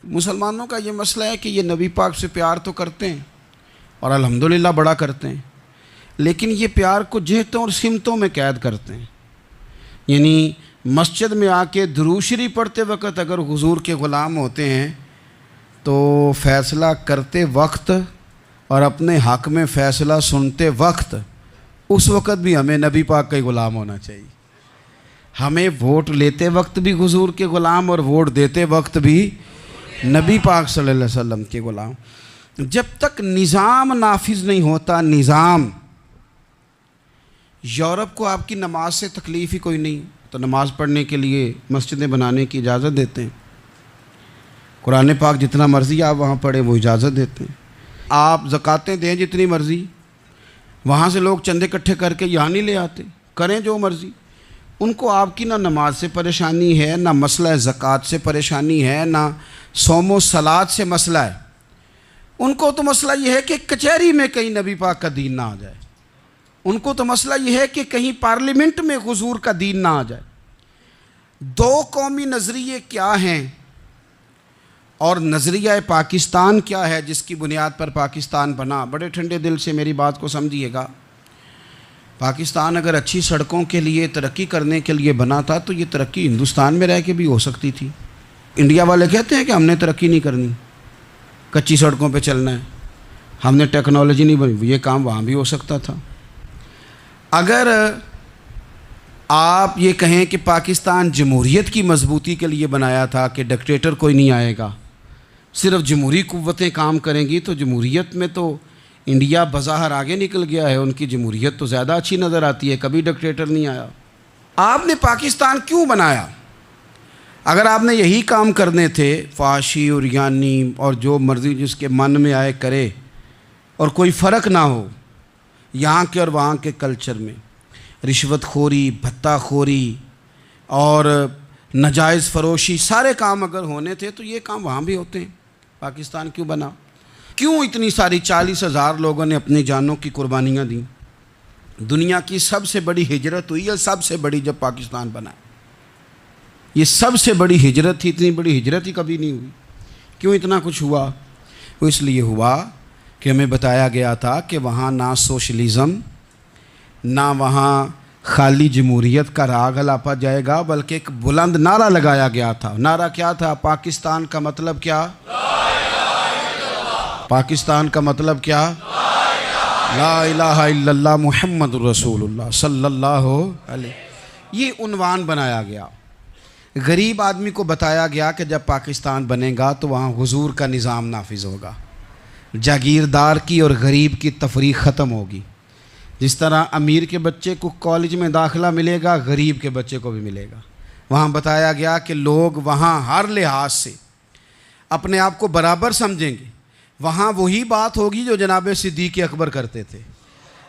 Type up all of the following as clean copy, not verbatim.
مسلمانوں کا یہ مسئلہ ہے کہ یہ نبی پاک سے پیار تو کرتے ہیں اور الحمدللہ بڑا کرتے ہیں، لیکن یہ پیار کو جہتوں اور سمتوں میں قید کرتے ہیں۔ یعنی مسجد میں آ کے درود شریف پڑھتے وقت اگر حضور کے غلام ہوتے ہیں تو فیصلہ کرتے وقت اور اپنے حق میں فیصلہ سنتے وقت اس وقت بھی ہمیں نبی پاک کا ہی غلام ہونا چاہیے۔ ہمیں ووٹ لیتے وقت بھی حضور کے غلام اور ووٹ دیتے وقت بھی نبی پاک صلی اللہ علیہ وسلم کے غلام۔ جب تک نظام نافذ نہیں ہوتا، نظام، یورپ کو آپ کی نماز سے تکلیف ہی کوئی نہیں تو نماز پڑھنے کے لیے مسجدیں بنانے کی اجازت دیتے ہیں، قرآن پاک جتنا مرضی آپ وہاں پڑھیں وہ اجازت دیتے ہیں، آپ زکاتیں دیں جتنی مرضی، وہاں سے لوگ چندے اکٹھے کر کے یہاں نہیں لے آتے، کریں جو مرضی۔ ان کو آپ کی نہ نماز سے پریشانی ہے، نہ مسئلہ زکوٰۃ سے پریشانی ہے، نہ صوم و صلات سے مسئلہ ہے۔ ان کو تو مسئلہ یہ ہے کہ کچہری میں کہیں نبی پاک کا دین نہ آ جائے، ان کو تو مسئلہ یہ ہے کہ کہیں پارلیمنٹ میں حضور کا دین نہ آ جائے۔ دو قومی نظریے کیا ہیں اور نظریہ پاکستان کیا ہے جس کی بنیاد پر پاکستان بنا؟ بڑے ٹھنڈے دل سے میری بات کو سمجھیے گا۔ پاکستان اگر اچھی سڑکوں کے لیے ترقی کرنے کے لیے بنا تھا تو یہ ترقی ہندوستان میں رہ کے بھی ہو سکتی تھی۔ انڈیا والے کہتے ہیں کہ ہم نے ترقی نہیں کرنی، کچی سڑکوں پہ چلنا ہے، ہم نے ٹیکنالوجی نہیں بنی، یہ کام وہاں بھی ہو سکتا تھا۔ اگر آپ یہ کہیں کہ پاکستان جمہوریت کی مضبوطی کے لیے بنایا تھا کہ ڈکٹیٹر کوئی نہیں آئے گا، صرف جمہوری قوتیں کام کریں گی، تو جمہوریت میں تو انڈیا بظاہر آگے نکل گیا ہے، ان کی جمہوریت تو زیادہ اچھی نظر آتی ہے، کبھی ڈکٹیٹر نہیں آیا۔ آپ نے پاکستان کیوں بنایا؟ اگر آپ نے یہی کام کرنے تھے، فحاشی اور یانی اور جو مرضی جس کے من میں آئے کرے اور کوئی فرق نہ ہو یہاں کے اور وہاں کے کلچر میں، رشوت خوری، بھتہ خوری اور ناجائز فروشی، سارے کام اگر ہونے تھے تو یہ کام وہاں بھی ہوتے ہیں۔ پاکستان کیوں بنا؟ کیوں اتنی ساری 40,000 لوگوں نے اپنی جانوں کی قربانیاں دیں؟ دنیا کی سب سے بڑی ہجرت ہوئی ہے، سب سے بڑی، جب پاکستان بنا، یہ سب سے بڑی ہجرت تھی، اتنی بڑی ہجرت ہی کبھی نہیں ہوئی۔ کیوں اتنا کچھ ہوا؟ وہ اس لیے ہوا کہ ہمیں بتایا گیا تھا کہ وہاں نہ سوشلزم، نہ وہاں خالی جمہوریت کا راگ الاپا جائے گا، بلکہ ایک بلند نعرہ لگایا گیا تھا۔ نعرہ کیا تھا؟ پاکستان کا مطلب کیا؟ پاکستان کا مطلب کیا؟ لا الہ الا اللہ محمد رسول اللہ صلی اللہ علیہ۔ یہ عنوان بنایا گیا۔ غریب آدمی کو بتایا گیا کہ جب پاکستان بنے گا تو وہاں حضور کا نظام نافذ ہوگا، جاگیردار کی اور غریب کی تفریق ختم ہوگی۔ جس طرح امیر کے بچے کو کالج میں داخلہ ملے گا، غریب کے بچے کو بھی ملے گا۔ وہاں بتایا گیا کہ لوگ وہاں ہر لحاظ سے اپنے آپ کو برابر سمجھیں گے۔ وہاں وہی بات ہوگی جو جناب صدیق اکبر کرتے تھے،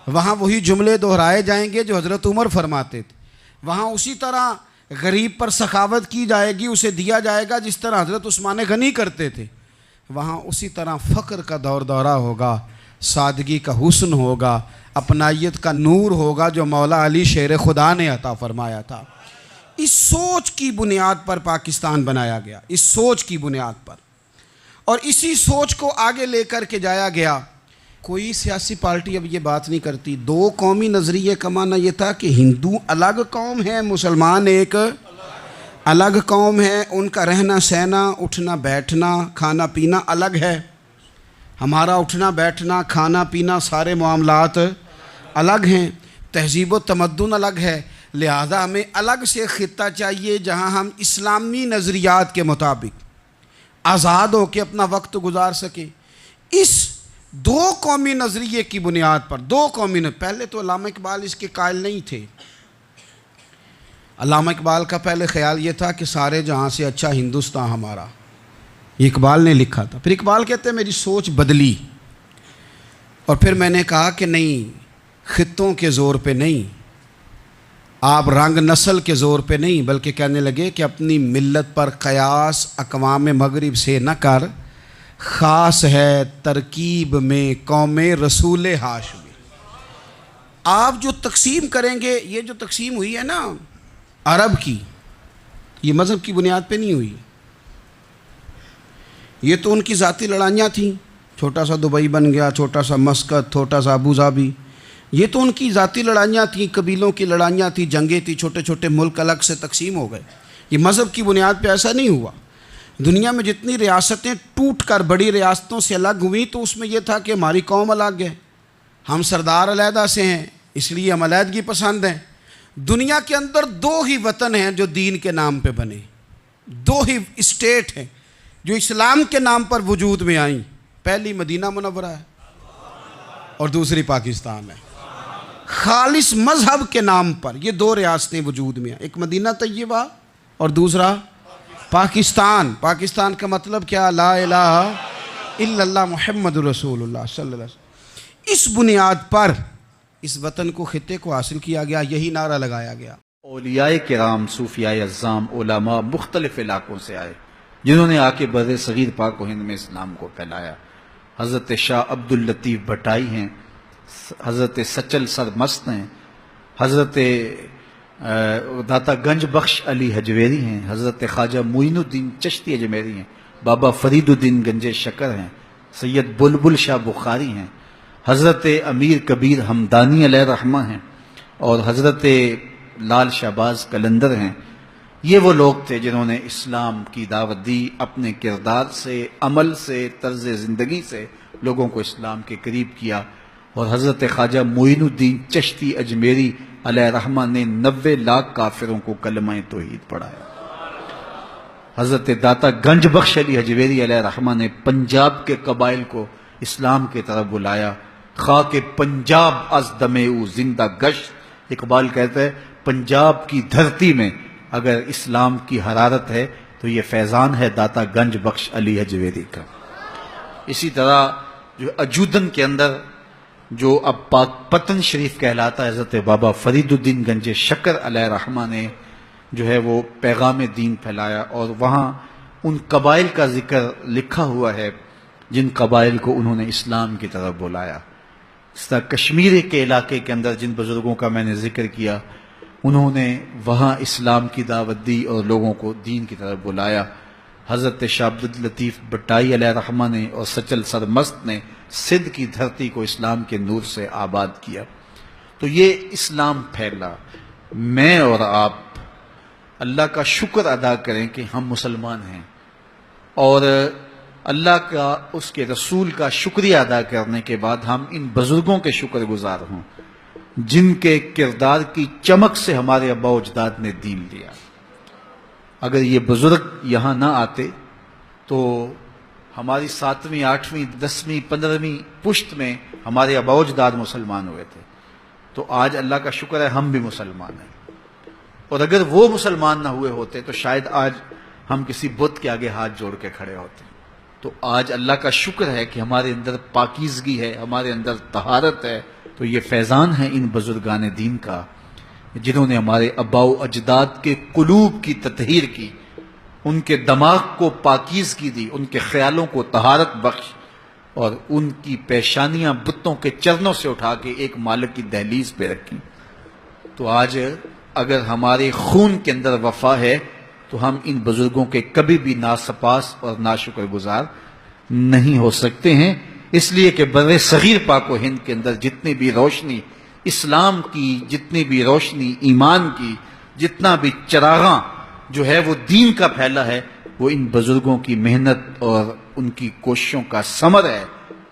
وہاں وہی جملے دہرائے جائیں گے جو حضرت عمر فرماتے تھے، وہاں اسی طرح غریب پر سخاوت کی جائے گی، اسے دیا جائے گا جس طرح حضرت عثمان غنی کرتے تھے، وہاں اسی طرح فقر کا دور دورہ ہوگا، سادگی کا حسن ہوگا، اپنائیت کا نور ہوگا جو مولا علی شیر خدا نے عطا فرمایا تھا۔ اس سوچ کی بنیاد پر پاکستان بنایا گیا، اس سوچ کی بنیاد پر، اور اسی سوچ کو آگے لے کر کے جایا گیا۔ کوئی سیاسی پارٹی اب یہ بات نہیں کرتی۔ دو قومی نظریے کا معنی یہ تھا کہ ہندو الگ قوم ہے، مسلمان ایک الگ قوم ہے، ان کا رہنا سہنا، اٹھنا بیٹھنا، کھانا پینا الگ ہے، ہمارا اٹھنا بیٹھنا، کھانا پینا، سارے معاملات الگ ہیں، تہذیب و تمدن الگ ہے، لہذا ہمیں الگ سے خطہ چاہیے جہاں ہم اسلامی نظریات کے مطابق آزاد ہو کے اپنا وقت گزار سکیں۔ اس دو قومی نظریے کی بنیاد پر، پہلے تو علامہ اقبال اس کے قائل نہیں تھے۔ علامہ اقبال کا پہلے خیال یہ تھا کہ سارے جہاں سے اچھا ہندوستان ہمارا، یہ اقبال نے لکھا تھا۔ پھر اقبال کہتے ہیں میری سوچ بدلی، اور پھر میں نے کہا کہ نہیں، خطوں کے زور پہ نہیں، آپ رنگ نسل کے زور پہ نہیں، بلکہ کہنے لگے کہ اپنی ملت پر قیاس اقوام مغرب سے نہ کر، خاص ہے ترکیب میں قوم رسول ہاشمی۔ آپ جو تقسیم کریں گے، یہ جو تقسیم ہوئی ہے نا عرب کی، یہ مذہب کی بنیاد پہ نہیں ہوئی، یہ تو ان کی ذاتی لڑائیاں تھیں، چھوٹا سا دبئی بن گیا، چھوٹا سا مسقط، چھوٹا سا ابو ظبی، یہ تو ان کی ذاتی لڑائیاں تھیں، قبیلوں کی لڑائیاں تھیں، جنگیں تھیں، چھوٹے چھوٹے ملک الگ سے تقسیم ہو گئے۔ یہ مذہب کی بنیاد پہ ایسا نہیں ہوا۔ دنیا میں جتنی ریاستیں ٹوٹ کر بڑی ریاستوں سے الگ ہوئیں تو اس میں یہ تھا کہ ہماری قوم الگ ہے، ہم سردار علیحدہ سے ہیں، اس لیے ہم علیحدگی پسند ہیں۔ دنیا کے اندر دو ہی وطن ہیں جو دین کے نام پہ بنے، دو ہی اسٹیٹ ہیں جو اسلام کے نام پر وجود میں آئیں، پہلی مدینہ منورہ ہے اور دوسری پاکستان ہے۔ خالص مذہب کے نام پر یہ دو ریاستیں وجود میں ہیں، ایک مدینہ طیبہ اور دوسرا پاکستان۔ پاکستان کا مطلب کیا؟ لا الہ الا اللہ محمد رسول اللہ صلی اللہ علیہ وسلم۔ اس بنیاد پر اس وطن کو، خطے کو حاصل کیا گیا، یہی نعرہ لگایا گیا۔ اولیاء کرام، صوفیاء اعظام، علماء مختلف علاقوں سے آئے جنہوں نے آ کے بر صغیر پاک و ہند میں اسلام کو پھیلایا۔ حضرت شاہ عبداللطیف بھٹائی ہیں، حضرت سچل سرمست ہیں، حضرت داتا گنج بخش علی حجویری ہیں، حضرت خواجہ معین الدین چشتی اجمیری ہیں، بابا فرید الدین گنج شکر ہیں، سید بلبل شاہ بخاری ہیں، حضرت امیر کبیر ہمدانی علیہ رحمہ ہیں، اور حضرت لال شہباز قلندر ہیں۔ یہ وہ لوگ تھے جنہوں نے اسلام کی دعوت دی، اپنے کردار سے، عمل سے، طرز زندگی سے لوگوں کو اسلام کے قریب کیا۔ اور حضرت خواجہ معین الدین چشتی اجمیری علیہ رحمہ نے 90 لاکھ کافروں کو کلمہ توحید پڑھایا۔ حضرت داتا گنج بخش علی حجویری علیہ رحمہ نے پنجاب کے قبائل کو اسلام کی طرف بلایا۔ خاک پنجاب از دمے او زندہ گشت، اقبال کہتا ہے پنجاب کی دھرتی میں اگر اسلام کی حرارت ہے تو یہ فیضان ہے داتا گنج بخش علی حجویری کا۔ اسی طرح جو اجودن کے اندر جو اب پاک پتن شریف کہلاتا ہے، حضرت بابا فرید الدین گنج شکر علیہ رحمہ نے جو ہے وہ پیغام دین پھیلایا، اور وہاں ان قبائل کا ذکر لکھا ہوا ہے جن قبائل کو انہوں نے اسلام کی طرف بلایا۔ اس طرح کشمیر کے علاقے کے اندر جن بزرگوں کا میں نے ذکر کیا، انہوں نے وہاں اسلام کی دعوت دی اور لوگوں کو دین کی طرف بلایا۔ حضرت شاہ عبداللطیف بھٹائی علیہ رحمہ نے اور سچل سرمست نے سندھ کی دھرتی کو اسلام کے نور سے آباد کیا۔ تو یہ اسلام پھیلا۔ میں اور آپ اللہ کا شکر ادا کریں کہ ہم مسلمان ہیں، اور اللہ کا، اس کے رسول کا شکریہ ادا کرنے کے بعد ہم ان بزرگوں کے شکر گزار ہوں جن کے کردار کی چمک سے ہمارے آباء و اجداد نے دین لیا۔ اگر یہ بزرگ یہاں نہ آتے تو ہماری 7ویں، 8ویں، 10ویں، 15ویں پشت میں ہمارے آباء و اجداد مسلمان ہوئے تھے، تو آج اللہ کا شکر ہے ہم بھی مسلمان ہیں۔ اور اگر وہ مسلمان نہ ہوئے ہوتے تو شاید آج ہم کسی بت کے آگے ہاتھ جوڑ کے کھڑے ہوتے۔ تو آج اللہ کا شکر ہے کہ ہمارے اندر پاکیزگی ہے، ہمارے اندر طہارت ہے، تو یہ فیضان ہے ان بزرگان دین کا جنہوں نے ہمارے آباء و اجداد کے قلوب کی تطہیر کی، ان کے دماغ کو پاکیزگی دی، ان کے خیالوں کو طہارت بخش، اور ان کی پیشانیاں بتوں کے چرنوں سے اٹھا کے ایک مالک کی دہلیز پہ رکھی۔ تو آج اگر ہمارے خون کے اندر وفا ہے تو ہم ان بزرگوں کے کبھی بھی ناسپاس اور ناشکر گزار نہیں ہو سکتے ہیں، اس لیے کہ بر صغیر پاک و ہند کے اندر جتنی بھی روشنی اسلام کی، جتنی بھی روشنی ایمان کی، جتنا بھی چراغاں جو ہے وہ دین کا پھیلا ہے، وہ ان بزرگوں کی محنت اور ان کی کوششوں کا ثمر ہے۔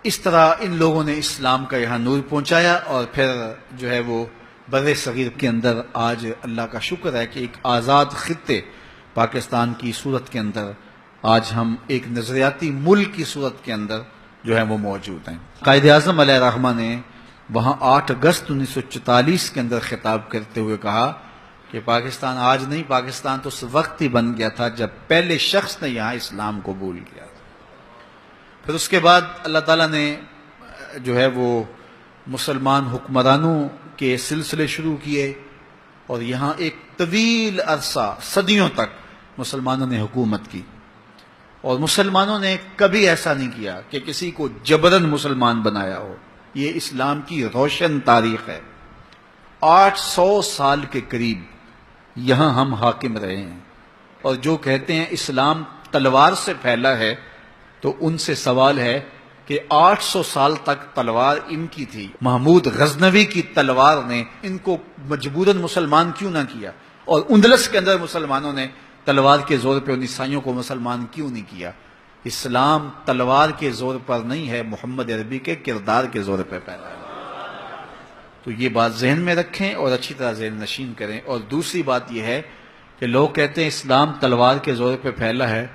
اس طرح ان لوگوں نے اسلام کا یہاں نور پہنچایا، اور پھر جو ہے وہ بر صغیر کے اندر آج اللہ کا شکر ہے کہ ایک آزاد خطے پاکستان کی صورت کے اندر آج ہم ایک نظریاتی ملک کی صورت کے اندر جو ہے وہ موجود ہیں۔ قائد اعظم علیہ رحمہ نے وہاں 8 اگست 1944 کے اندر خطاب کرتے ہوئے کہا کہ پاکستان آج نہیں، پاکستان تو اس وقت ہی بن گیا تھا جب پہلے شخص نے یہاں اسلام قبول کیا۔ پھر اس کے بعد اللہ تعالیٰ نے جو ہے وہ مسلمان حکمرانوں کے سلسلے شروع کیے، اور یہاں ایک طویل عرصہ، صدیوں تک مسلمانوں نے حکومت کی، اور مسلمانوں نے کبھی ایسا نہیں کیا کہ کسی کو جبراً مسلمان بنایا ہو۔ یہ اسلام کی روشن تاریخ ہے۔ 800 سال کے قریب یہاں ہم حاکم رہے ہیں، اور جو کہتے ہیں اسلام تلوار سے پھیلا ہے، تو ان سے سوال ہے کہ 800 سال تک تلوار ان کی تھی، محمود غزنوی کی تلوار نے ان کو مجبوراً مسلمان کیوں نہ کیا، اور اندلس کے اندر مسلمانوں نے تلوار کے زور پہ ان عیسائیوں کو مسلمان کیوں نہیں کیا؟ اسلام تلوار کے زور پر نہیں ہے، محمد عربی کے کردار کے زور پہ پھیلا ہے۔ تو یہ بات ذہن میں رکھیں اور اچھی طرح ذہن نشین کریں۔ اور دوسری بات یہ ہے کہ لوگ کہتے ہیں اسلام تلوار کے زور پہ پھیلا ہے۔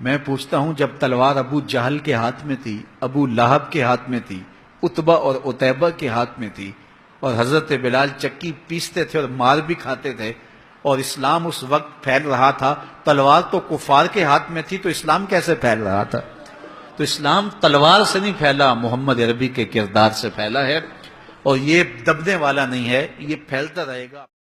میں پوچھتا ہوں، جب تلوار ابو جہل کے ہاتھ میں تھی، ابو لہب کے ہاتھ میں تھی، عتبہ اور عتیبہ کے ہاتھ میں تھی، اور حضرت بلال چکی پیستے تھے اور مار بھی کھاتے تھے، اور اسلام اس وقت پھیل رہا تھا، تلوار تو کفار کے ہاتھ میں تھی، تو اسلام کیسے پھیل رہا تھا؟ تو اسلام تلوار سے نہیں پھیلا، محمد عربی کے کردار سے پھیلا ہے، اور یہ دبنے والا نہیں ہے، یہ پھیلتا رہے گا۔